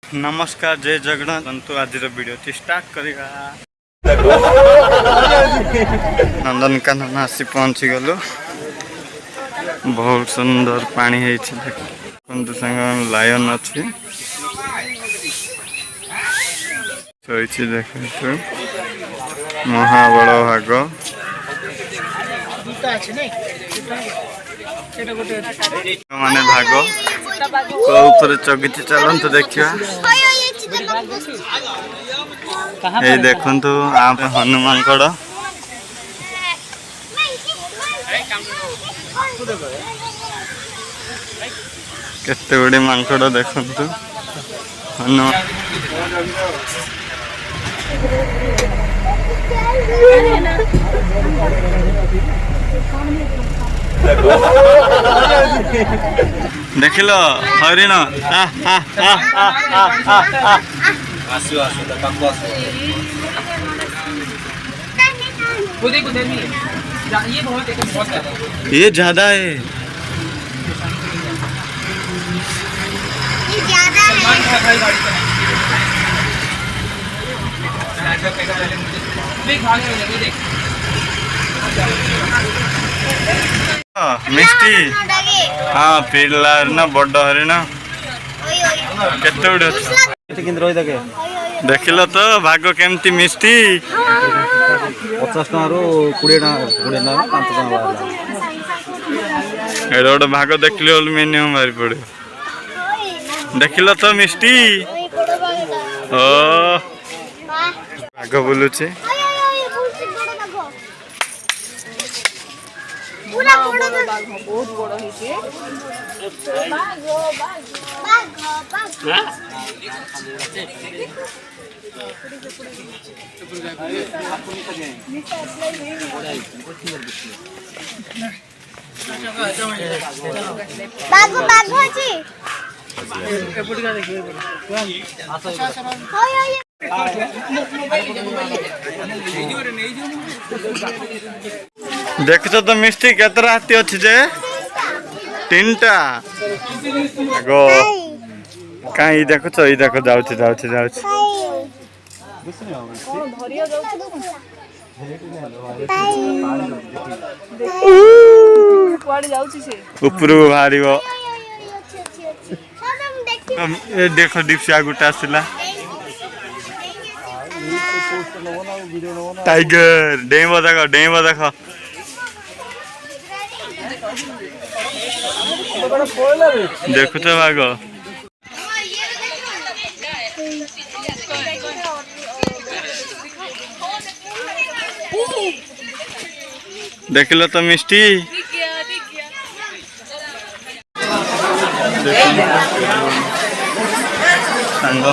नमस्कार जय जगन्नाथ बंतु आज वीडियो स्टार्ट करिगा। नंदनकानन आसी पहुँची गलु। बहुत सुंदर पानी है संग लायन अच्छी देखो महाबल भाग माने भाग ऊपर चगिति चलत देखिया ये देखंतु आप हनुमान कड़ केते गुडी मांकड़ देखंतु हनुमान देखिल हरिण ये ज्यादा है मिष्टी हाँ पिला ना बड़ हरिण केते देखिल तो भाग केमती मिष्टी 50 टू 20 गोटे भाग देखिले मिनिमम भारी पड़े देखिल तो मिष्टी ओ भाग बुलुचे बहुत बड़ देख तो मिष्टी केतरा हाथी अच्छी जे 3टा गो कहीं देखो तो देखो जाऊँ ऊपर बाहर देख डिप्सिया गुटा आसला टाइगर डेब देख देखु तो भाग देखिल तो मिष्टी सांग